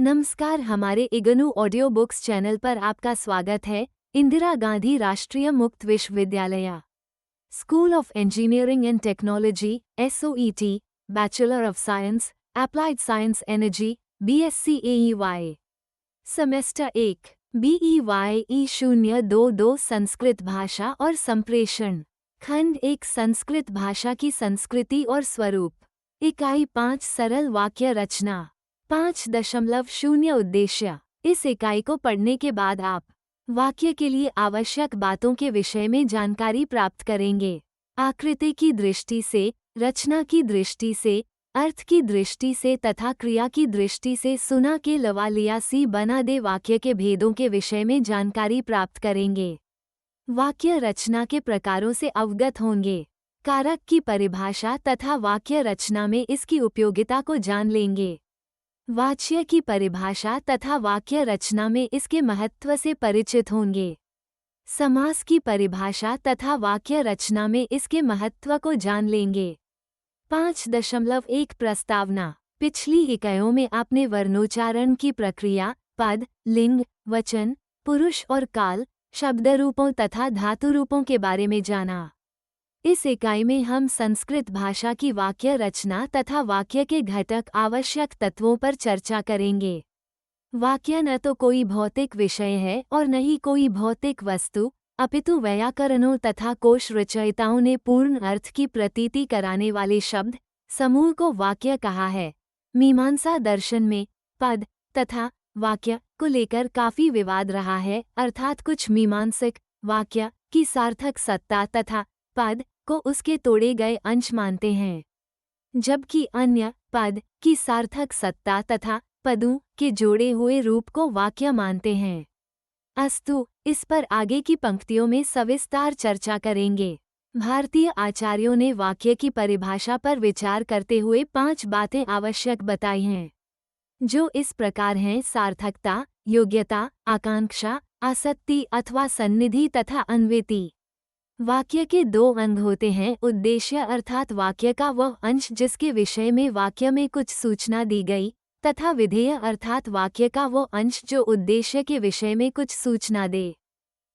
नमस्कार, हमारे IGNOU audio books channel पर आपका स्वागत है। इंदिरा गांधी राष्ट्रीय मुक्त विश्वविद्यालय, school of engineering and technology, SOET, bachelor of science, applied science energy, BSc AEY, semester 1, BEYE 022 Sanskrit भाषा और संप्रेषण, खंड 1 संस्कृत भाषा की संस्कृति और स्वरूप, इकाई 5 सरल वाक्य रचना 5.0 उद्देश्य। इस इकाई को पढ़ने के बाद आप वाक्य के लिए आवश्यक बातों के विषय में जानकारी प्राप्त करेंगे। आकृति की दृष्टि से, रचना की दृष्टि से, अर्थ की दृष्टि से तथा क्रिया की दृष्टि से सुना के लवालिया सी बना दे वाक्य के भेदों के विषय में जानकारी प्राप्त करेंगे। वाक्य रचना के प्रकारों से अवगत होंगे। कारक की परिभाषा तथा वाक्य रचना में इसकी उपयोगिता को जान लेंगे। वाच्य की परिभाषा तथा वाक्य रचना में इसके महत्व से परिचित होंगे। समास की परिभाषा तथा वाक्य रचना में इसके महत्व को जान लेंगे। 5.1 प्रस्तावना। पिछली इकाइयों में आपने वर्णोच्चारण की प्रक्रिया, पद, लिंग, वचन, पुरुष और काल, शब्दरूपों तथा धातुरूपों के बारे में जाना। इस इकाई में हम संस्कृत भाषा की वाक्य रचना तथा वाक्य के घटक आवश्यक तत्वों पर चर्चा करेंगे। वाक्य न तो कोई भौतिक विषय है और न ही कोई भौतिक वस्तु, अपितु व्याकरणों तथा कोश रचयिताओं ने पूर्ण अर्थ की प्रतीति कराने वाले शब्द समूह को वाक्य कहा है। मीमांसा दर्शन में पद तथा वाक्य को लेकर काफी विवाद रहा है, अर्थात कुछ मीमांसक वाक्य की सार्थक सत्ता तथा पद को उसके तोड़े गए अंश मानते हैं, जबकि अन्य पद की सार्थक सत्ता तथा पदों के जोड़े हुए रूप को वाक्य मानते हैं। अस्तु, इस पर आगे की पंक्तियों में सविस्तार चर्चा करेंगे। भारतीय आचार्यों ने वाक्य की परिभाषा पर विचार करते हुए 5 बातें आवश्यक बताई हैं, जो इस प्रकार हैं: सार्थकता, योग्यता, आकांक्षा, आसक्ति अथवा सन्निधि तथा अन्वेति। वाक्य के 2 अंग होते हैं: उद्देश्य अर्थात वाक्य का वह अंश जिसके विषय में वाक्य में कुछ सूचना दी गई, तथा विधेय अर्थात वाक्य का वो अंश जो उद्देश्य के विषय में कुछ सूचना दे।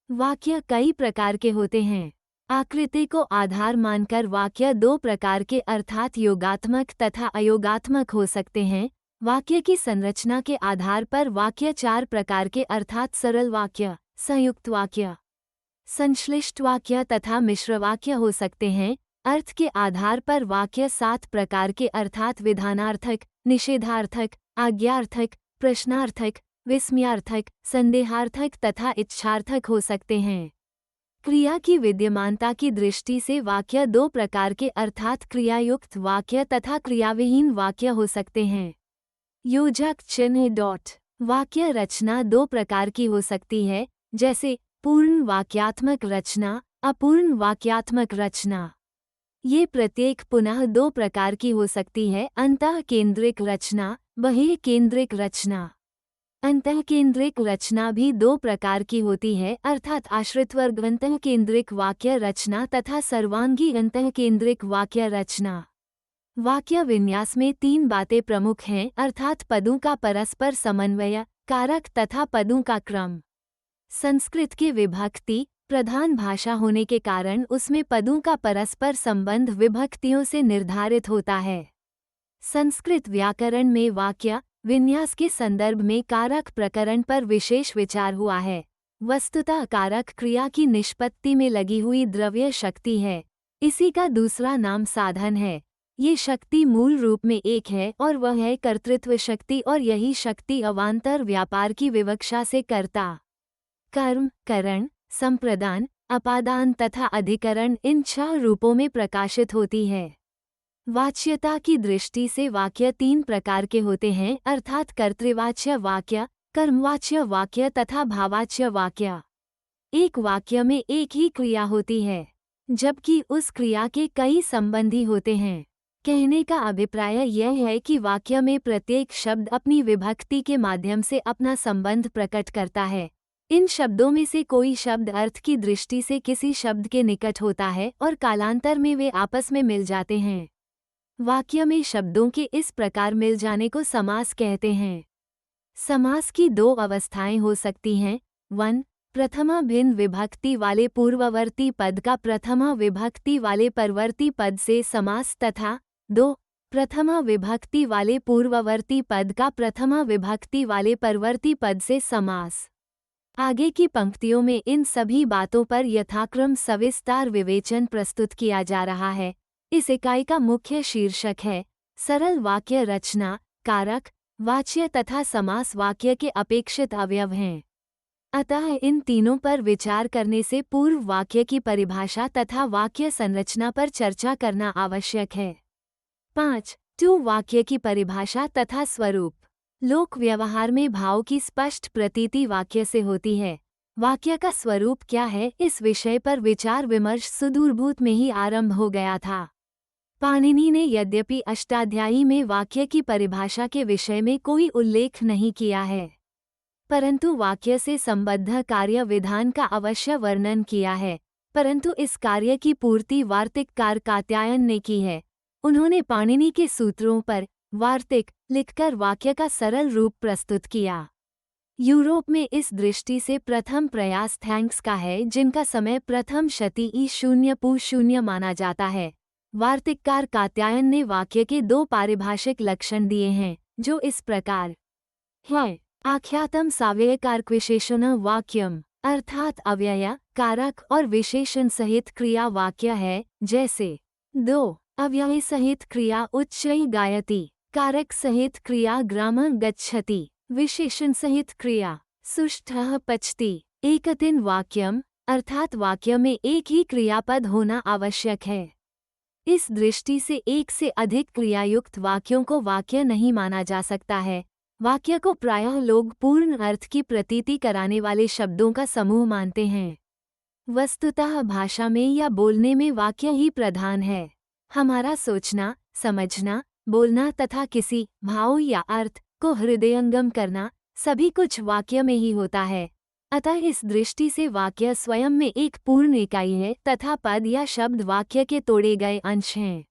वाक्य कई प्रकार के होते हैं। आकृति को आधार मानकर वाक्य 2 प्रकार के अर्थात योगात्मक तथा अयोगात्मक हो सकते हैं। वाक्य की संरचना के आधार पर वाक्य 4 प्रकार के अर्थात सरल वाक्य, संयुक्त वाक्य, संश्लिष्ट वाक्य तथा मिश्र वाक्य हो सकते हैं। अर्थ के आधार पर वाक्य 7 प्रकार के अर्थात विधानार्थक, निषेधार्थक, आज्ञार्थक, प्रश्नार्थक, विस्मयार्थक, संदेहार्थक तथा इच्छार्थक हो सकते हैं। क्रिया की विद्यमानता की दृष्टि से वाक्य 2 प्रकार के अर्थात क्रियायुक्त वाक्य तथा क्रियाविहीन वाक्य हो सकते हैं। योजक चिन्ह डॉट। वाक्य रचना 2 प्रकार की हो सकती है, जैसे पूर्ण वाक्यात्मक रचना, अपूर्ण वाक्यात्मक रचना। ये प्रत्येक पुनः 2 प्रकार की हो सकती है: अंतः केंद्रिक रचना, बहिः केंद्रिक रचना। अंतः केंद्रिक रचना भी 2 प्रकार की होती है, अर्थात आश्रितवर्ग अंतः केंद्रिक वाक्य रचना तथा सर्वांगी अंतः केंद्रिक वाक्य रचना। वाक्य विन्यास में 3 बातें प्रमुख हैं, अर्थात पदों का परस्पर समन्वय, कारक तथा पदों का क्रम। संस्कृत की विभक्ति प्रधान भाषा होने के कारण उसमें पदों का परस्पर संबंध विभक्तियों से निर्धारित होता है। संस्कृत व्याकरण में वाक्य विन्यास के संदर्भ में कारक प्रकरण पर विशेष विचार हुआ है। वस्तुतः कारक क्रिया की निष्पत्ति में लगी हुई द्रव्य शक्ति है। इसी का दूसरा नाम साधन है। ये शक्ति मूल रूप में एक है और वह है कर्तृत्व शक्ति, और यही शक्ति अवान्तर व्यापार की विवक्षा से कर्ता, कर्म, करण, संप्रदान, अपादान तथा अधिकरण इन 6 रूपों में प्रकाशित होती है। वाच्यता की दृष्टि से वाक्य 3 प्रकार के होते हैं, अर्थात कर्तृवाच्य वाक्य, कर्मवाच्य वाक्य तथा भावाच्य वाक्य। एक वाक्य में एक ही क्रिया होती है, जबकि उस क्रिया के कई संबंधी होते हैं। कहने का अभिप्राय यह है कि वाक्य में प्रत्येक शब्द अपनी विभक्ति के माध्यम से अपना संबंध प्रकट करता है। इन शब्दों में से कोई शब्द अर्थ की दृष्टि से किसी शब्द के निकट होता है और कालांतर में वे आपस में मिल जाते हैं। वाक्य में शब्दों के इस प्रकार मिल जाने को समास कहते हैं। समास की दो अवस्थाएं हो सकती हैं। 1. प्रथमा भिन्न विभक्ति वाले पूर्ववर्ती पद का प्रथमा विभक्ति वाले परवर्ती पद से समास तथा 2. प्रथमा विभक्ति वाले पूर्ववर्ती पद का प्रथमा विभक्ति वाले परवर्ती पद से समास। आगे की पंक्तियों में इन सभी बातों पर यथाक्रम सविस्तार विवेचन प्रस्तुत किया जा रहा है। इस इकाई का मुख्य शीर्षक है सरल वाक्य रचना, कारक, वाच्य तथा समास वाक्य के अपेक्षित अवयव हैं। अतः इन तीनों पर विचार करने से पूर्व वाक्य की परिभाषा तथा वाक्य संरचना पर चर्चा करना आवश्यक है। 5. वाक्य की परिभाषा तथा स्वरूप। लोक व्यवहार में भाव की स्पष्ट प्रतीति वाक्य से होती है। वाक्य का स्वरूप क्या है, इस विषय पर विचार विमर्श सुदूरभूत में ही आरंभ हो गया था। पाणिनि ने यद्यपि अष्टाध्यायी में वाक्य की परिभाषा के विषय में कोई उल्लेख नहीं किया है, परंतु वाक्य से संबद्ध कार्य विधान का अवश्य वर्णन किया है। परंतु इस कार्य की पूर्ति वार्तिककार कात्यायन ने की है। उन्होंने पाणिनि के सूत्रों पर वार्तिक लिखकर वाक्य का सरल रूप प्रस्तुत किया। यूरोप में इस दृष्टि से प्रथम प्रयास थैंक्स का है, जिनका समय प्रथम शती ई 0 माना जाता है। वार्तिककार कात्यायन ने वाक्य के दो पारिभाषिक लक्षण दिए हैं, जो इस प्रकार हैं। आख्यातम साव्ययकारक विशेषण वाक्यम, अर्थात अव्यय, कारक और विशेषण सहित क्रिया वाक्य है। जैसे 2. अव्यय सहित क्रिया उच्चई गायति, कारक सहित क्रिया ग्राम गच्छति, विशेषण सहित क्रिया सुष्ठः पचति। एकतिन वाक्यम, अर्थात वाक्य में एक ही क्रियापद होना आवश्यक है। इस दृष्टि से एक से अधिक क्रियायुक्त वाक्यों को वाक्य नहीं माना जा सकता है। वाक्य को प्रायः लोग पूर्ण अर्थ की प्रतीति कराने वाले शब्दों का समूह मानते हैं। वस्तुतः भाषा में या बोलने में वाक्य ही प्रधान है। हमारा सोचना, समझना, बोलना तथा किसी भाव या अर्थ को हृदयंगम करना, सभी कुछ वाक्य में ही होता है। अतः इस दृष्टि से वाक्य स्वयं में एक पूर्ण इकाई है तथा पद या शब्द वाक्य के तोड़े गए अंश हैं।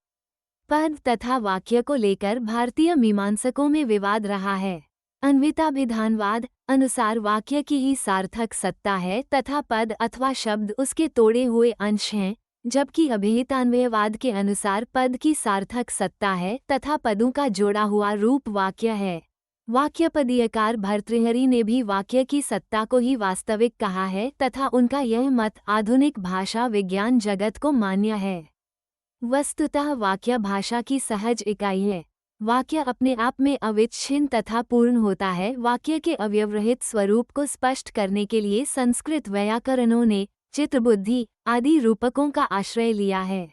पद तथा वाक्य को लेकर भारतीय मीमांसकों में विवाद रहा है। अन्विताभिधानवाद अनुसार वाक्य की ही सार्थक सत्ता है तथा पद अथवा शब्द उसके तोड़े हुए अंश हैं, जबकि अभिहितान्वयवाद के अनुसार पद की सार्थक सत्ता है तथा पदों का जोड़ा हुआ रूप वाक्य है। वाक्यपदीयकार भर्तृहरि ने भी वाक्य की सत्ता को ही वास्तविक कहा है तथा उनका यह मत आधुनिक भाषा विज्ञान जगत को मान्य है। वस्तुतः वाक्य भाषा की सहज इकाई है। वाक्य अपने आप में अविच्छिन्न तथा पूर्ण होता है। वाक्य के अव्यवहित स्वरूप को स्पष्ट करने के लिए संस्कृत व्याकरणों ने चित्रबुद्धि आदि रूपकों का आश्रय लिया है।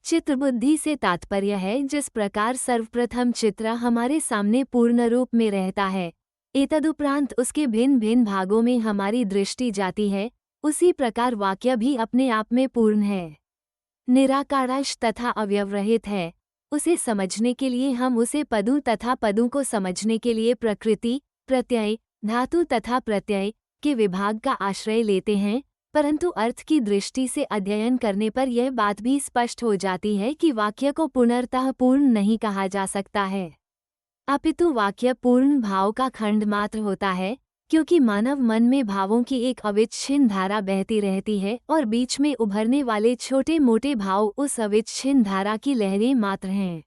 चित्रबुद्धि से तात्पर्य है जिस प्रकार सर्वप्रथम चित्र हमारे सामने पूर्ण रूप में रहता है, एतदुपरांत उसके भिन्न भिन्न भागों में हमारी दृष्टि जाती है, उसी प्रकार वाक्य भी अपने आप में पूर्ण है, निराकारश तथा अव्यवहित है। उसे समझने के लिए हम उसे पदों तथा पदों को समझने के लिए प्रकृति, प्रत्यय, धातु तथा प्रत्यय के विभाग का आश्रय लेते हैं, परंतु अर्थ की दृष्टि से अध्ययन करने पर यह बात भी स्पष्ट हो जाती है कि वाक्य को पूर्णतः पूर्ण नहीं कहा जा सकता है, अपितु वाक्य पूर्ण भाव का खंड मात्र होता है, क्योंकि मानव मन में भावों की एक अविच्छिन्न धारा बहती रहती है और बीच में उभरने वाले छोटे मोटे भाव उस अविच्छिन्न धारा की लहरें मात्र हैं।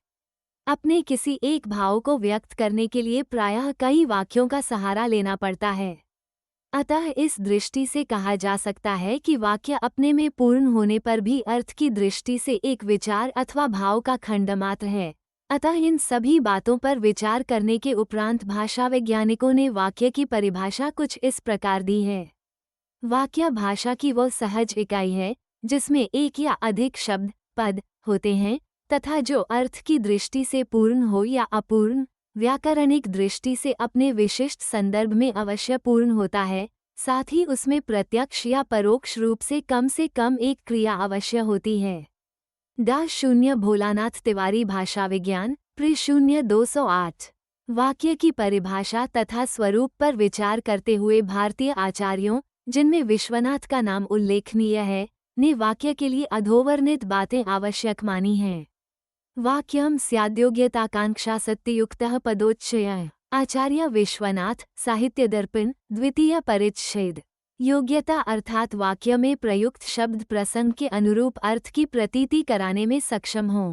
अपने किसी एक भाव को व्यक्त करने के लिए प्रायः कई वाक्यों का सहारा लेना पड़ता है। अतः इस दृष्टि से कहा जा सकता है कि वाक्य अपने में पूर्ण होने पर भी अर्थ की दृष्टि से एक विचार अथवा भाव का खंड मात्र है। अतः इन सभी बातों पर विचार करने के उपरांत भाषा वैज्ञानिकों ने वाक्य की परिभाषा कुछ इस प्रकार दी है। वाक्य भाषा की वह सहज इकाई है जिसमें एक या अधिक शब्द, पद होते हैं तथा जो अर्थ की दृष्टि से पूर्ण हो या अपूर्ण, व्याकरणिक दृष्टि से अपने विशिष्ट संदर्भ में अवश्य पूर्ण होता है। साथ ही उसमें प्रत्यक्ष या परोक्ष रूप से कम एक क्रिया अवश्य होती है। डा. भोलानाथ तिवारी भाषा विज्ञान प्री 0208। वाक्य की परिभाषा तथा स्वरूप पर विचार करते हुए भारतीय आचार्यों, जिनमें विश्वनाथ का नाम उल्लेखनीय है, ने वाक्य के लिए अधोवर्णित बातें आवश्यक मानी हैं। वाक्यम स्याद्योग्यताकांक्षा सत्ययुक्तः पदोच्चयः। आचार्य विश्वनाथ, साहित्य दर्पण, द्वितीय परिच्छेद। योग्यता अर्थात वाक्य में प्रयुक्त शब्द प्रसंग के अनुरूप अर्थ की प्रतीति कराने में सक्षम हो।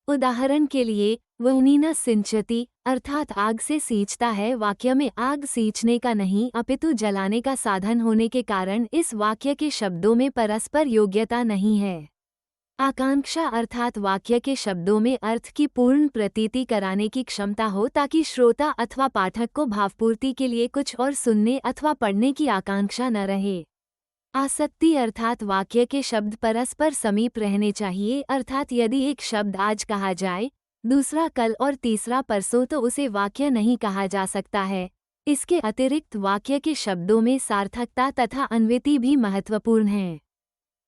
उदाहरण के लिए, वह नीना सिंचती अर्थात आग से सींचता है वाक्य में आग सींचने का नहीं अपितु जलाने का साधन होने के कारण इस वाक्य के शब्दों में परस्पर योग्यता नहीं है। आकांक्षा अर्थात वाक्य के शब्दों में अर्थ की पूर्ण प्रतीति कराने की क्षमता हो ताकि श्रोता अथवा पाठक को भावपूर्ति के लिए कुछ और सुनने अथवा पढ़ने की आकांक्षा न रहे। आसक्ति अर्थात वाक्य के शब्द परस्पर समीप रहने चाहिए अर्थात यदि एक शब्द आज कहा जाए, दूसरा कल और तीसरा परसों तो उसे वाक्य नहीं कहा जा सकता है। इसके अतिरिक्त वाक्य के शब्दों में सार्थकता तथा अन्वयति भी महत्वपूर्ण है।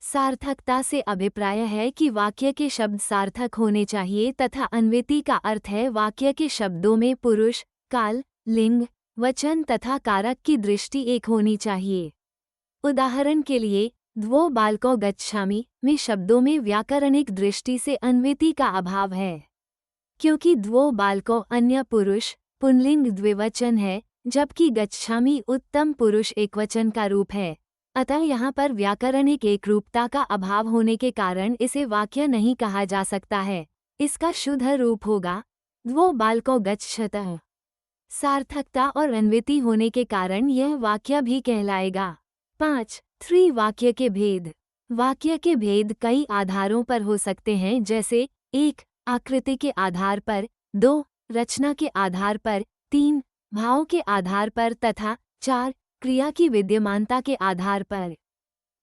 सार्थकता से अभिप्राय है कि वाक्य के शब्द सार्थक होने चाहिए तथा अन्वयति का अर्थ है वाक्य के शब्दों में पुरुष, काल, लिंग, वचन तथा कारक की दृष्टि एक होनी चाहिए। उदाहरण के लिए, द्वौ बालकौ गच्छामि में शब्दों में व्याकरणिक दृष्टि से अन्वयति का अभाव है, क्योंकि द्वौ बालकौ अन्य पुरुष पुंलिंग द्विवचन है, जबकि गच्छामि उत्तम पुरुष एकवचन का रूप है। अतः यहाँ पर व्याकरणिक एकरूपता का अभाव होने के कारण इसे वाक्य नहीं कहा जा सकता है। इसका शुद्ध रूप होगा द्वौ बालकौ गच्छतः। सार्थकता और अन्वयति होने के कारण यह वाक्य भी कहलाएगा। 5. वाक्य के भेद। वाक्य के भेद कई आधारों पर हो सकते हैं, जैसे 1. आकृति के आधार पर, 2. रचना के आधार पर, 3. भाव के आधार पर तथा 4. क्रिया की विद्यमानता के आधार पर।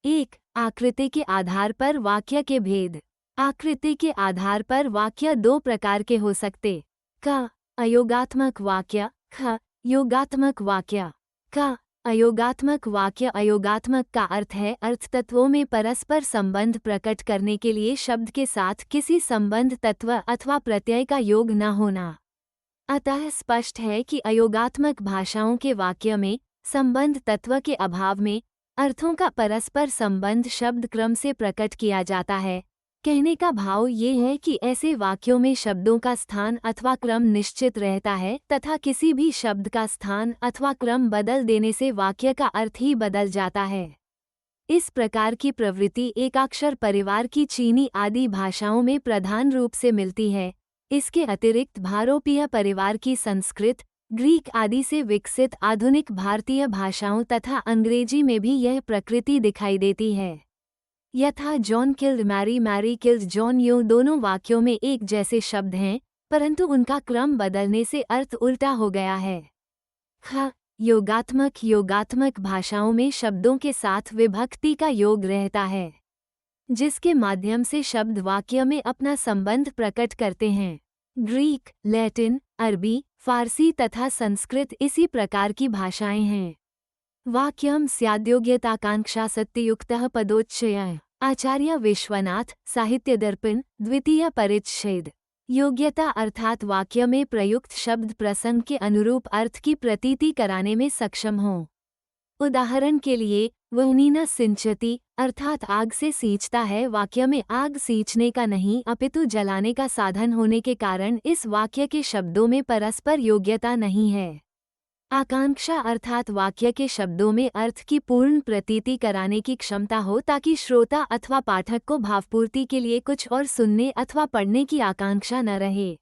1. आकृति के आधार पर वाक्य के भेद। आकृति के आधार पर वाक्य दो प्रकार के हो सकते। क. अयोगात्मक वाक्य, ख. योगात्मक वाक्य। क. अयोगात्मक वाक्य। अयोगात्मक का अर्थ है अर्थ तत्वों में परस्पर संबंध प्रकट करने के लिए शब्द के साथ किसी संबंध तत्व अथवा प्रत्यय का योग न होना। अतः स्पष्ट है कि अयोगात्मक भाषाओं के वाक्य में संबंध तत्व के अभाव में अर्थों का परस्पर संबंध शब्द क्रम से प्रकट किया जाता है। कहने का भाव ये है कि ऐसे वाक्यों में शब्दों का स्थान अथवा क्रम निश्चित रहता है तथा किसी भी शब्द का स्थान अथवा क्रम बदल देने से वाक्य का अर्थ ही बदल जाता है। इस प्रकार की प्रवृत्ति एकाक्षर परिवार की चीनी आदि भाषाओं में प्रधान रूप से मिलती है। इसके अतिरिक्त भारोपीय परिवार की संस्कृत, ग्रीक आदि से विकसित आधुनिक भारतीय भाषाओं तथा अंग्रेजी में भी यह प्रकृति दिखाई देती है। यथा John killed Mary, Mary killed John, यूं दोनों वाक्यों में एक जैसे शब्द हैं, परंतु उनका क्रम बदलने से अर्थ उल्टा हो गया है। ख. योगात्मक। योगात्मक भाषाओं में शब्दों के साथ विभक्ति का योग रहता है, जिसके माध्यम से शब्द वाक्य में अपना संबंध प्रकट करते हैं। ग्रीक, लैटिन, अरबी, फारसी तथा संस्कृत इसी प्रकार की भाषाएं हैं। वाक्यम स्याद्योग्यताकांक्षा सत्ययुक्तः पदोच्चयः। आचार्य विश्वनाथ, साहित्य दर्पण, द्वितीय परिच्छेद। योग्यता अर्थात वाक्य में प्रयुक्त शब्द प्रसंग के अनुरूप अर्थ की प्रतीति कराने में सक्षम हो। उदाहरण के लिए, वह नीना सिंचती अर्थात आग से सींचता है वाक्य में आग सींचने का नहीं अपितु जलाने का साधन होने के कारण इस वाक्य के शब्दों में परस्पर योग्यता नहीं है। आकांक्षा अर्थात वाक्य के शब्दों में अर्थ की पूर्ण प्रतीति कराने की क्षमता हो ताकि श्रोता अथवा पाठक को भावपूर्ति के लिए कुछ और सुनने अथवा पढ़ने की आकांक्षा न रहे।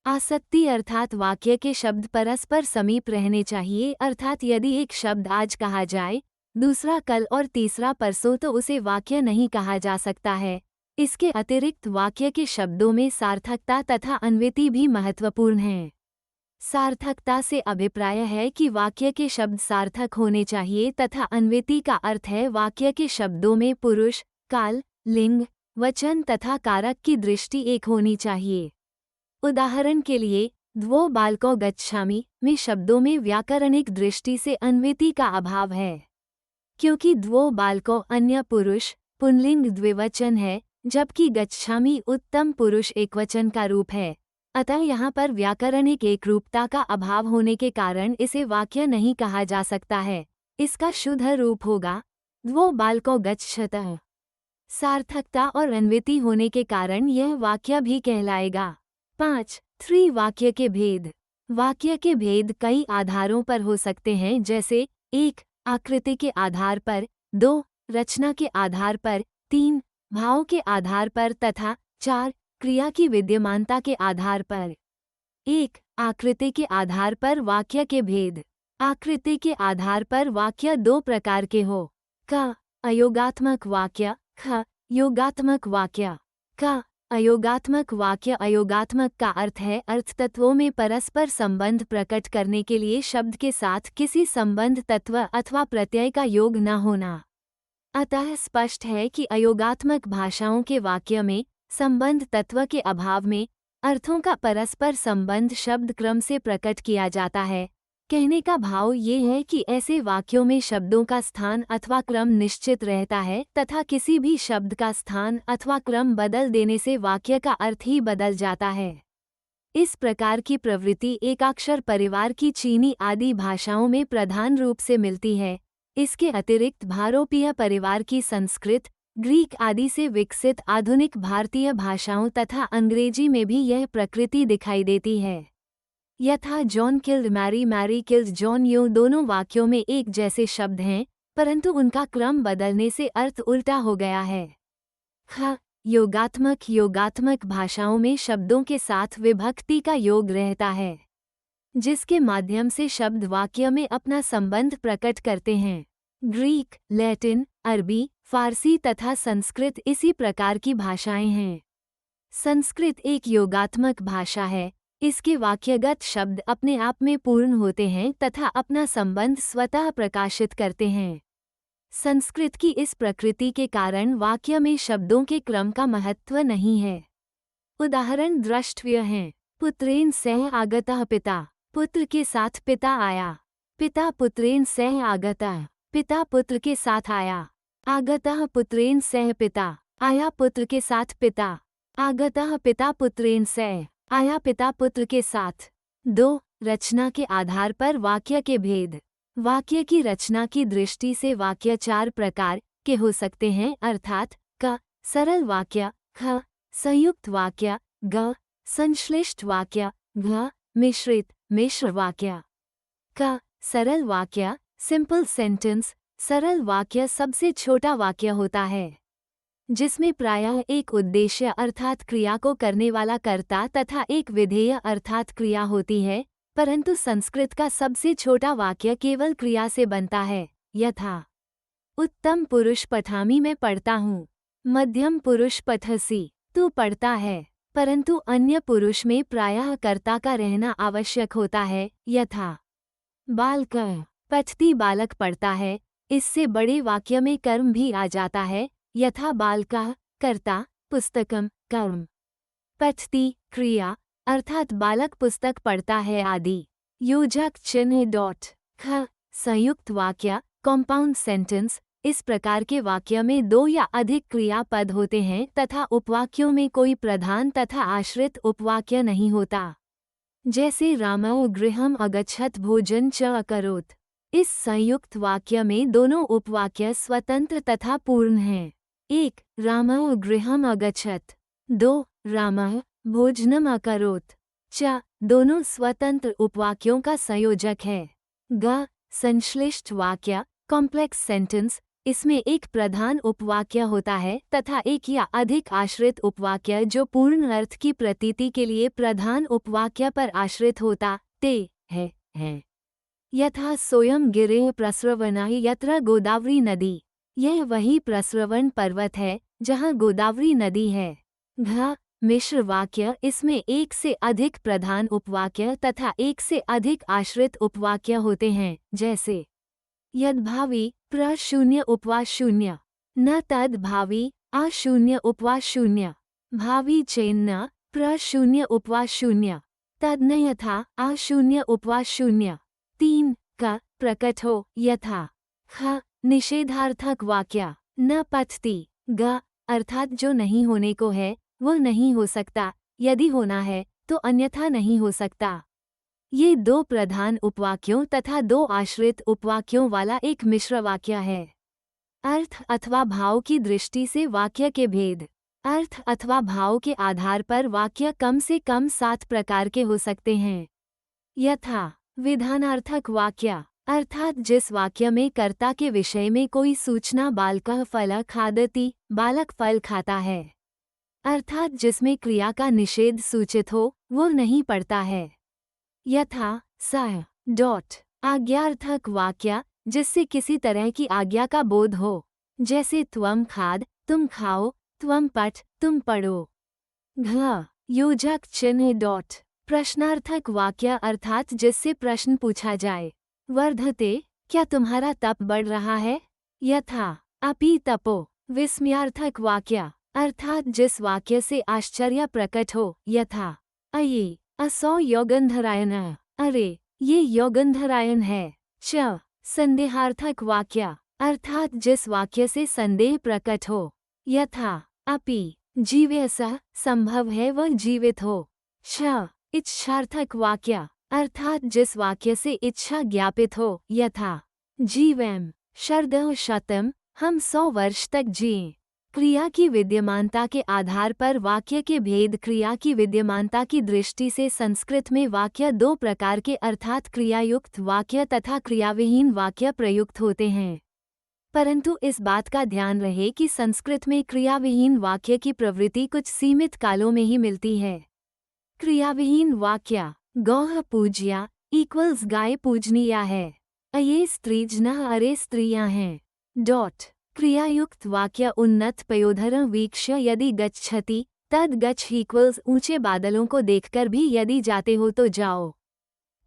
आसक्ति अर्थात वाक्य के शब्द परस्पर समीप रहने चाहिए अर्थात यदि एक शब्द आज कहा जाए, दूसरा कल और तीसरा परसों तो उसे वाक्य नहीं कहा जा सकता है। इसके अतिरिक्त वाक्य के शब्दों में सार्थकता तथा अन्वयति भी महत्वपूर्ण हैं। सार्थकता से अभिप्राय है कि वाक्य के शब्द सार्थक होने चाहिए तथा अन्वयति का अर्थ है वाक्य के शब्दों में पुरुष, काल, लिंग, वचन तथा कारक की दृष्टि एक होनी चाहिए। उदाहरण के लिए, द्वौ बालकौ गच्छामि में शब्दों में व्याकरणिक दृष्टि से अन्वयति का अभाव है, क्योंकि द्वौ बालकौ अन्य पुरुष पुंलिंग द्विवचन है, जबकि गच्छामि उत्तम पुरुष एकवचन का रूप है। अतः यहाँ पर व्याकरणिक एकरूपता का अभाव होने के कारण इसे वाक्य नहीं कहा जा सकता है। इसका शुद्ध रूप होगा द्वौ बालकौ गच्छतः। सार्थकता और अन्वयति होने के कारण यह वाक्य भी कहलाएगा। 5. वाक्य के भेद। वाक्य के भेद कई आधारों पर हो सकते हैं, जैसे 1. आकृति के आधार पर, 2. रचना के आधार पर, 3. भाव के आधार पर तथा 4. क्रिया की विद्यमानता के आधार पर। 1. आकृति के आधार पर वाक्य के भेद। आकृति के आधार पर वाक्य दो प्रकार के हो। क. अयोगात्मक वाक्य, ख. योगात्मक वाक्य। क. अयोगात्मक वाक्य। अयोगात्मक का अर्थ है अर्थ तत्वों में परस्पर संबंध प्रकट करने के लिए शब्द के साथ किसी संबंध तत्व अथवा प्रत्यय का योग न होना। अतः स्पष्ट है कि अयोगात्मक भाषाओं के वाक्य में संबंध तत्व के अभाव में अर्थों का परस्पर संबंध शब्द क्रम से प्रकट किया जाता है। कहने का भाव ये है कि ऐसे वाक्यों में शब्दों का स्थान अथवा क्रम निश्चित रहता है तथा किसी भी शब्द का स्थान अथवा क्रम बदल देने से वाक्य का अर्थ ही बदल जाता है। इस प्रकार की प्रवृत्ति एकाक्षर परिवार की चीनी आदि भाषाओं में प्रधान रूप से मिलती है। इसके अतिरिक्त भारोपीय परिवार की संस्कृत, ग्रीक आदि से विकसित आधुनिक भारतीय भाषाओं तथा अंग्रेजी में भी यह प्रकृति दिखाई देती है। यथा John killed Mary, Mary killed John, यूं दोनों वाक्यों में एक जैसे शब्द हैं, परंतु उनका क्रम बदलने से अर्थ उल्टा हो गया है। ख. योगात्मक। योगात्मक भाषाओं में शब्दों के साथ विभक्ति का योग रहता है, जिसके माध्यम से शब्द वाक्य में अपना संबंध प्रकट करते हैं। ग्रीक, लैटिन, अरबी, फारसी तथा संस्कृत इसी प्रकार की भाषाएं हैं। संस्कृत एक योगात्मक भाषा है। इसके वाक्यगत शब्द अपने आप में पूर्ण होते हैं तथा अपना संबंध स्वतः प्रकाशित करते हैं। संस्कृत की इस प्रकृति के कारण वाक्य में शब्दों के क्रम का महत्व नहीं है। उदाहरण द्रष्टव्य हैं। पुत्रेण सह आगतः पिता, पुत्र के साथ पिता आया। पिता पुत्रेण सह आगतः, पिता पुत्र के साथ आया। आगतः पुत्रेण सह पिता, आया पुत्र के साथ पिता। आगतः पिता पुत्रेण सह, आया पिता पुत्र के साथ। 2. रचना के आधार पर वाक्य के भेद। वाक्य की रचना की दृष्टि से वाक्य 4 प्रकार के हो सकते हैं, अर्थात क. सरल वाक्य, ख. संयुक्त वाक्य, ग. संश्लिष्ट वाक्य, घ. मिश्रित मिश्र वाक्य। क. सरल वाक्य, सिंपल सेंटेंस। सरल वाक्य सबसे छोटा वाक्य होता है, जिसमें प्रायः एक उद्देश्य अर्थात क्रिया को करने वाला कर्ता तथा एक विधेय अर्थात क्रिया होती है, परंतु संस्कृत का सबसे छोटा वाक्य केवल क्रिया से बनता है। यथा उत्तम पुरुष पठामी, मैं पढ़ता हूँ। मध्यम पुरुष पठसी, तू पढ़ता है। परंतु अन्य पुरुष में प्रायः कर्ता का रहना आवश्यक होता है। यथा बालकः पठति, बालक पढ़ता है। इससे बड़े वाक्य में कर्म भी आ जाता है। यथा बालकः कर्ता, पुस्तकम कर्म, पठति क्रिया अर्थात बालक पुस्तक पढ़ता है आदि। योजक चिन्ह डॉट। ख. संयुक्त वाक्य, कॉम्पाउंड सेंटेंस। इस प्रकार के वाक्य में 2 या अधिक क्रियापद होते हैं तथा उपवाक्यों में कोई प्रधान तथा आश्रित उपवाक्य नहीं होता। जैसे रामौ गृहम अगच्छत भोजन च अकरोत्। इस संयुक्त वाक्य में दोनों उपवाक्य स्वतंत्र तथा पूर्ण हैं। 1. रामौ गृहम अगच्छत। 2. रामः भोजनम अकरोत् च। दोनों स्वतंत्र उपवाक्यों का संयोजक है। ग. संश्लिष्ट वाक्य, कॉम्प्लेक्स सेंटेंस। इसमें एक प्रधान उपवाक्य होता है तथा एक या अधिक आश्रित उपवाक्य जो पूर्ण अर्थ की प्रतीति के लिए प्रधान उपवाक्य पर आश्रित होता ते है। यथा सोयम गिरेः प्रस्रवणाय यत्र गोदावरी नदी। यह वही प्रस्रवण पर्वत है जहाँ गोदावरी नदी है। घ. मिश्र वाक्य। इसमें एक से अधिक प्रधान उपवाक्य तथा एक से अधिक आश्रित उपवाक्य होते हैं, जैसे यद्भावी प्रशून्य उपवास शून्य, न तद्भावी अशून्य उपवास शून्य, भावी चेन्न प्रशून्य उपवास शून्य, तद्न यथा अशून्य उपवास शून्य। 3. क. प्रकट हो। यथा ख. निषेधार्थक वाक्य, न पठति। ग. अर्थात जो नहीं होने को है वह नहीं हो सकता, यदि होना है तो अन्यथा नहीं हो सकता। ये 2 प्रधान उपवाक्यों तथा 2 आश्रित उपवाक्यों वाला एक मिश्र वाक्य है। अर्थ अथवा भाव की दृष्टि से वाक्य के भेद। अर्थ अथवा भाव के आधार पर वाक्य कम से कम 7 प्रकार के हो सकते हैं। यथा विधानार्थक वाक्य अर्थात जिस वाक्य में कर्ता के विषय में कोई सूचना बालकः फल खादति, बालक फल खाता है, अर्थात जिसमें क्रिया का निषेध सूचित हो वो नहीं पढ़ता है। यथा सः डॉट आज्ञार्थक वाक्य जिससे किसी तरह की आज्ञा का बोध हो, जैसे त्वम खाद तुम खाओ, त्वम पठ तुम पढ़ो। घ योजक चिन्ह डॉट प्रश्नार्थक वाक्य अर्थात जिससे प्रश्न पूछा जाए। वर्धते क्या तुम्हारा तप बढ़ रहा है? यथा अपि तपो विस्मयार्थक वाक्य अर्थात जिस वाक्य से आश्चर्य प्रकट हो। यथा अये असौ योगंधरायण अरे ये योगंधरायण है। च संदेहार्थक वाक्य अर्थात जिस वाक्य से संदेह प्रकट हो। यथा अपि जीवेसः संभव है वह जीवित हो। श इच्छार्थक वाक्य अर्थात जिस वाक्य से इच्छा ज्ञापित हो। यथा जीवैम शरदः शतम् हम 100 वर्ष तक जिएं। क्रिया की विद्यमानता के आधार पर वाक्य के भेद क्रिया की विद्यमानता की दृष्टि से संस्कृत में वाक्य दो प्रकार के अर्थात क्रियायुक्त वाक्य तथा क्रियाविहीन वाक्य प्रयुक्त होते हैं। परंतु इस बात का ध्यान रहे कि संस्कृत में क्रियाविहीन वाक्य की प्रवृत्ति कुछ सीमित कालों में ही मिलती है। क्रियाविहीन वाक्य गौः पूज्या इक्वल्स गाय पूजनीया है। अये स्त्रीजनः अरे स्त्रियां हैं। डॉट क्रियायुक्त वाक्य उन्नत पयोधरं वीक्ष्य यदि गच्छति तद गच्छ इक्वल्स ऊंचे बादलों को देखकर भी यदि जाते हो तो जाओ।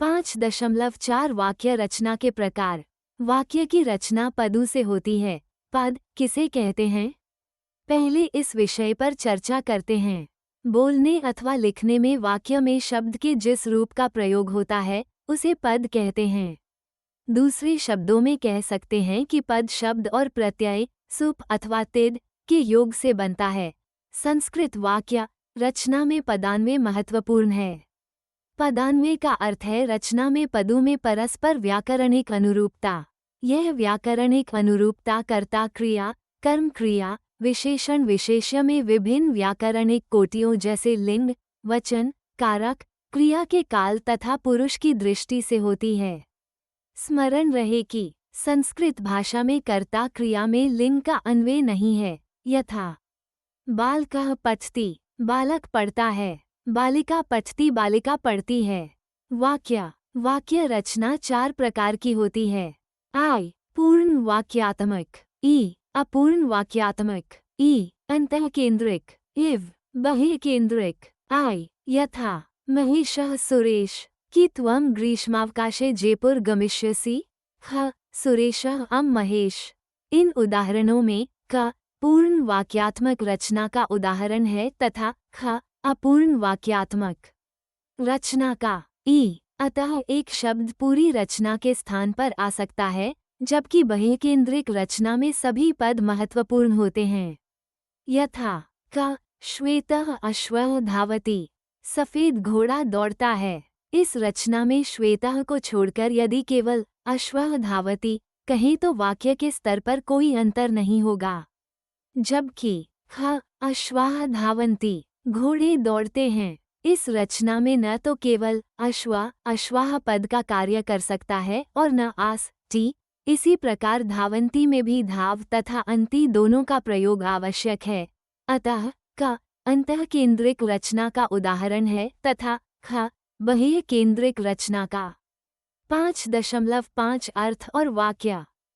5.4 वाक्य रचना के प्रकार। वाक्य की रचना पदों से होती है। पद किसे कहते हैं? पहले इस विषय पर चर्चा करते हैं। बोलने अथवा लिखने में वाक्य में शब्द के जिस रूप का प्रयोग होता है उसे पद कहते हैं। दूसरे शब्दों में कह सकते हैं कि पद शब्द और प्रत्यय सुप अथवा तिद के योग से बनता है। संस्कृत वाक्य रचना में पदान्वय महत्वपूर्ण है। पदान्वय का अर्थ है रचना में पदों में परस्पर व्याकरणिक अनुरूपता। यह व्याकरणिक अनुरूपता कर्ता क्रिया, कर्म क्रिया, विशेषण विशेष्य में विभिन्न व्याकरणिक कोटियों जैसे लिंग, वचन, कारक, क्रिया के काल तथा पुरुष की दृष्टि से होती है। स्मरण रहे कि संस्कृत भाषा में कर्ता क्रिया में लिंग का अन्वय नहीं है। यथा बालकः पठति बालक पढ़ता है, बालिका पठति बालिका पढ़ती है। वाक्य रचना 4 प्रकार की होती है। आई पूर्ण वाक्यात्मक, ई अपूर्ण वाक्यात्मक, ई अंतः केंद्रिक, इव बहिः केंद्रिक। आई यथा महेशः सुरेश कि त्वं ग्रीष्मावकाशे जयपुर गमिष्यसि। ख सुरेशः अम महेश। इन उदाहरणों में क पूर्ण वाक्यात्मक रचना का उदाहरण है तथा ख अपूर्ण वाक्यात्मक रचना का। ई अतः एक शब्द पूरी रचना के स्थान पर आ सकता है, जबकि बहिकेंद्रिक रचना में सभी पद महत्वपूर्ण होते हैं। यथा क श्वेतः अश्वः धावति सफेद घोड़ा दौड़ता है। इस रचना में श्वेतः को छोड़कर यदि केवल अश्वः धावति कहें तो वाक्य के स्तर पर कोई अंतर नहीं होगा। जबकि ख अश्वाः धावन्ति घोड़े दौड़ते हैं, इस रचना में न तो केवल अश्वाः पद का कार्य कर सकता है और न आस टी। इसी प्रकार धावन्ति में भी धाव तथा अंति दोनों का प्रयोग आवश्यक है। अतः क अंतः केंद्रिक रचना का उदाहरण है तथा ख बहिः केंद्रिक रचना का। 5.5 अर्थ और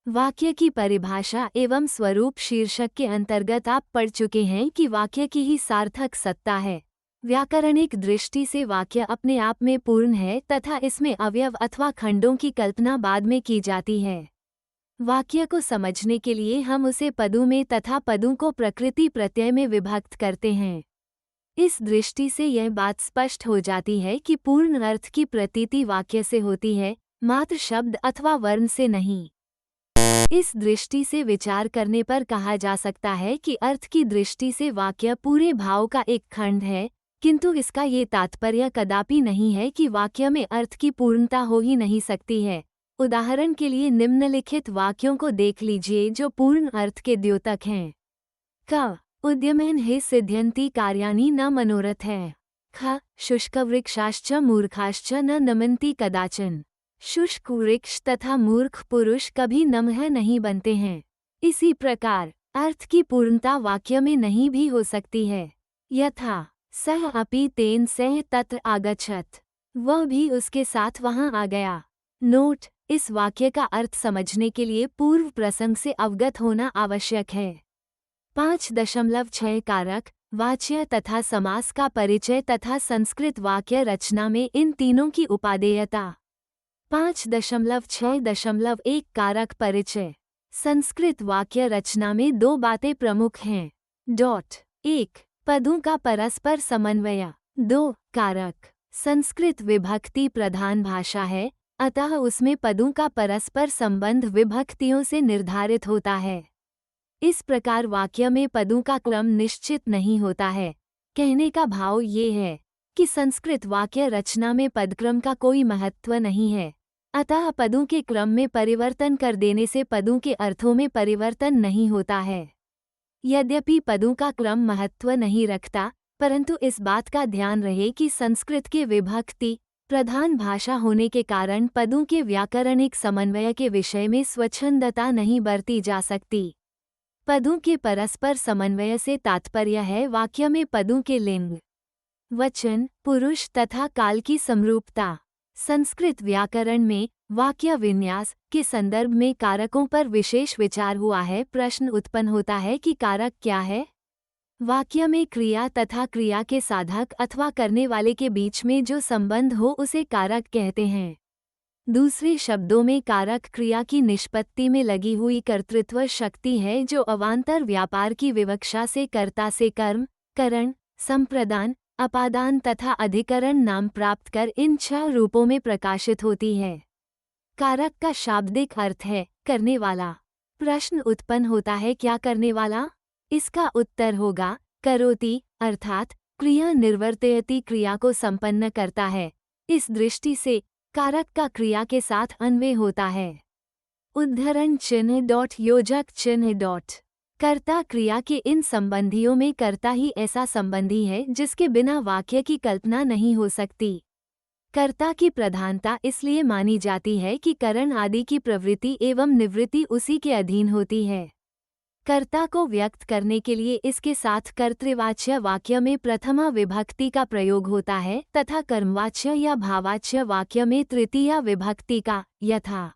वाक्य की परिभाषा एवं स्वरूप शीर्षक के अंतर्गत आप पढ़ चुके हैं कि वाक्य की ही सार्थक सत्ता है। व्याकरणिक दृष्टि से वाक्य अपने आप में पूर्ण है तथा इसमें अवयव अथवा खंडों की कल्पना बाद में की जाती है। वाक्य को समझने के लिए हम उसे पदों में तथा पदों को प्रकृति प्रत्यय में विभक्त करते हैं। इस दृष्टि से यह बात स्पष्ट हो जाती है कि पूर्ण अर्थ की प्रतीति वाक्य से होती है, मात्र शब्द अथवा वर्ण से नहीं। इस दृष्टि से विचार करने पर कहा जा सकता है कि अर्थ की दृष्टि से वाक्य पूरे भाव का एक खंड है, किंतु इसका ये तात्पर्य कदापि नहीं है कि वाक्य में अर्थ की पूर्णता हो ही नहीं सकती है। उदाहरण के लिए निम्नलिखित वाक्यों को देख लीजिए जो पूर्ण अर्थ के द्योतक हैं। क उद्यमेन हि सिद्ध्यन्ति कार्याणि न मनोरथ है। ख शुष्कवृक्षाश्च मूर्खाश्च न नमन्ति कदाचन। शुष्क वृक्ष तथा मूर्ख पुरुष कभी नम्र नहीं बनते हैं। इसी प्रकार अर्थ की पूर्णता वाक्य में नहीं भी हो सकती है। यथा सह अपि तेन सह तत्र आगच्छत, वह भी उसके साथ वहां आ गया। नोट: इस वाक्य का अर्थ समझने के लिए पूर्व प्रसंग से अवगत होना आवश्यक है। 5.6 कारक, वाच्य तथा समास का परिचय तथा संस्कृत वाक्य रचना में इन तीनों की उपादेयता। 5.6.1 कारक परिचय। संस्कृत वाक्य रचना में दो बातें प्रमुख हैं। 1. पदों का परस्पर समन्वय। 2. कारक। संस्कृत विभक्ति प्रधान भाषा है, अतः उसमें पदों का परस्पर संबंध विभक्तियों से निर्धारित होता है। इस प्रकार वाक्य में पदों का क्रम निश्चित नहीं होता है। कहने का भाव ये है कि संस्कृत वाक्य रचना में पदक्रम का कोई महत्व नहीं है, अतः पदों के क्रम में परिवर्तन कर देने से पदों के अर्थों में परिवर्तन नहीं होता है। यद्यपि पदों का क्रम महत्व नहीं रखता, परंतु इस बात का ध्यान रहे कि संस्कृत के विभक्ति प्रधान भाषा होने के कारण पदों के व्याकरणिक समन्वय के विषय में स्वच्छंदता नहीं बरती जा सकती। पदों के परस्पर समन्वय से तात्पर्य है वाक्य में पदों के लिंग, वचन, पुरुष तथा काल की समरूपता। संस्कृत व्याकरण में वाक्य विन्यास के संदर्भ में कारकों पर विशेष विचार हुआ है। प्रश्न उत्पन्न होता है कि कारक क्या है? वाक्य में क्रिया तथा क्रिया के साधक अथवा करने वाले के बीच में जो संबंध हो उसे कारक कहते हैं। दूसरे शब्दों में कारक क्रिया की निष्पत्ति में लगी हुई कर्तृत्व शक्ति है जो अवान्तर व्यापार की विवक्षा से कर्ता से कर्म, करण, संप्रदान, अपादान तथा अधिकरण नाम प्राप्त कर इन 6 रूपों में प्रकाशित होती है। कारक का शाब्दिक अर्थ है करने वाला। प्रश्न उत्पन्न होता है क्या करने वाला? इसका उत्तर होगा करोति, अर्थात क्रिया निर्वर्तयति क्रिया को संपन्न करता है। इस दृष्टि से कारक का क्रिया के साथ अन्वय होता है। उद्धरण चिन्ह योजक चिन्ह। कर्ता क्रिया के इन संबंधियों में कर्ता ही ऐसा संबंधी है जिसके बिना वाक्य की कल्पना नहीं हो सकती। कर्ता की प्रधानता इसलिए मानी जाती है कि करण आदि की प्रवृत्ति एवं निवृत्ति उसी के अधीन होती है। कर्ता को व्यक्त करने के लिए इसके साथ कर्तृवाच्य वाक्य में प्रथमा विभक्ति का प्रयोग होता है तथा कर्मवाच्य या भावाच्य वाक्य में तृतीया विभक्ति का। यथा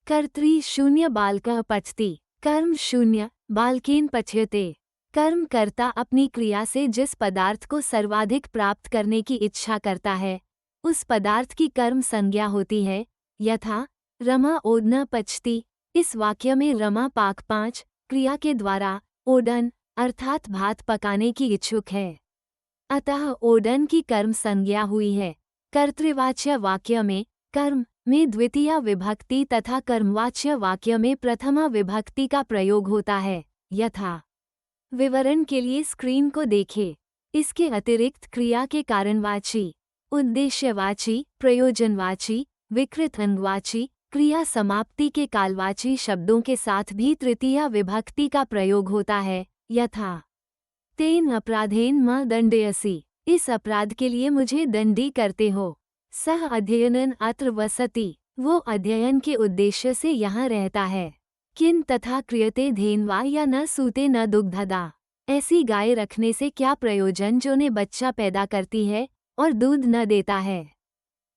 कर्तृ शून्य बालकः पठति, कर्म शून्य बालकेन पठ्यते। कर्म कर्ता अपनी क्रिया से जिस पदार्थ को सर्वाधिक प्राप्त करने की इच्छा करता है उस पदार्थ की कर्म संज्ञा होती है। यथा रमा ओदन पचती। इस वाक्य में रमा पाक 5 क्रिया के द्वारा ओडन अर्थात भात पकाने की इच्छुक है, अतः ओडन की कर्म संज्ञा हुई है। कर्तृवाच्य वाक्य में कर्म में द्वितीया विभक्ति तथा कर्मवाच्य वाक्य में प्रथमा विभक्ति का प्रयोग होता है। यथा विवरण के लिए स्क्रीन को देखें। इसके अतिरिक्त क्रिया के कारणवाची, उद्देश्यवाची, प्रयोजनवाची, विकृत अंगवाची, क्रिया समाप्ति के कालवाची शब्दों के साथ भी तृतीया विभक्ति का प्रयोग होता है। यथा तेन अपराधेन म दंडयसि। इस अपराध के लिए मुझे दंडी करते हो। सह अध्ययनन अत्र वसति। वो अध्ययन के उद्देश्य से यहाँ रहता है। किन तथा क्रियते धेन्वा या न सूते न दुग्धदा। ऐसी गाय रखने से क्या प्रयोजन जो ने बच्चा पैदा करती है और दूध न देता है।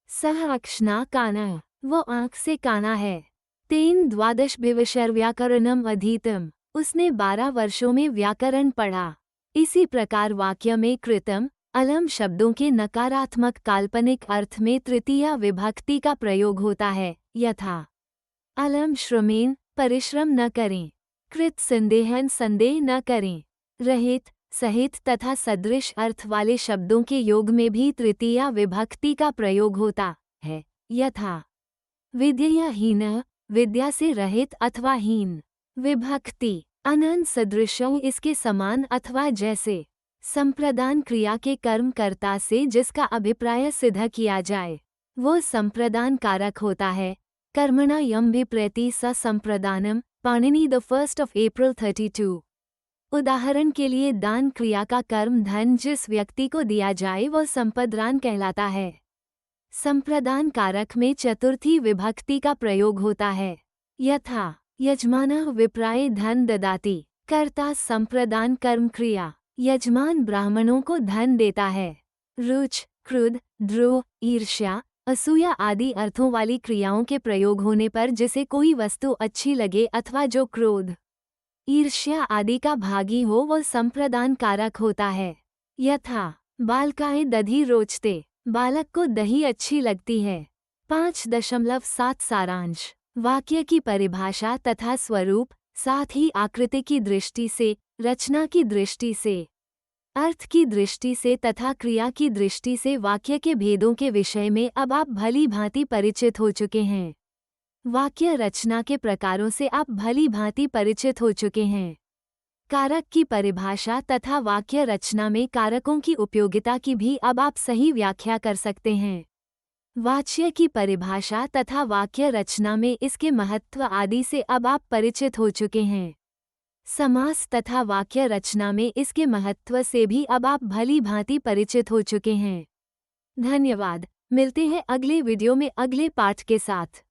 सह अक्षना काना। वो आँख से काना है। तेन 12 विषय व्याकरणम अधीतम। उसने 12 वर्षों में व्याकरण पढ़ा। इसी प्रकार वाक्य में कृतम अलम शब्दों के नकारात्मक काल्पनिक अर्थ में तृतीया विभक्ति का प्रयोग होता है। यथा अलम श्रमेन परिश्रम न करें। कृत संदेहन संदेह न करें। रहित, सहित तथा सदृश अर्थ वाले शब्दों के योग में भी तृतीया विभक्ति का प्रयोग होता है। यथा विद्याहीन विद्या से रहित अथवा हीन। विभक्ति अनंत सदृशों इसके समान अथवा जैसे। संप्रदान क्रिया के कर्मकर्ता से जिसका अभिप्राय सिद्ध किया जाए वो संप्रदान कारक होता है। कर्मणा यम विप्रति स संप्रदानम। Panini the 1 April 32। उदाहरण के लिए दान क्रिया का कर्म धन जिस व्यक्ति को दिया जाए वह संप्रदान कहलाता है। संप्रदान कारक में चतुर्थी विभक्ति का प्रयोग होता है। यथा यजमानः विप्राय धन ददाति। कर्ता संप्रदान कर्म क्रिया। यजमान ब्राह्मणों को धन देता है। रुच, क्रोध, द्रोह, ईर्ष्या, असूया आदि अर्थों वाली क्रियाओं के प्रयोग होने पर जिसे कोई वस्तु अच्छी लगे अथवा जो क्रोध, ईर्ष्या आदि का भागी हो वह संप्रदान कारक होता है। यथा बालकाएं दधी रोचते। बालक को दही अच्छी लगती है। 5.7 सारांश। वाक्य की परिभाषा तथा स्वरूप, साथ ही आकृति की दृष्टि से, रचना की दृष्टि से, अर्थ की दृष्टि से तथा क्रिया की दृष्टि से वाक्य के भेदों के विषय में अब आप भली भांति परिचित हो चुके हैं। वाक्य रचना के प्रकारों से आप भली भांति परिचित हो चुके हैं। कारक की परिभाषा तथा वाक्य रचना में कारकों की उपयोगिता की भी अब आप सही व्याख्या कर सकते हैं। वाच्य की परिभाषा तथा वाक्य रचना में इसके महत्व आदि से अब आप परिचित हो चुके हैं। समास तथा वाक्य रचना में इसके महत्व से भी अब आप भली भांति परिचित हो चुके हैं। धन्यवाद। मिलते हैं अगले वीडियो में अगले पाठ के साथ।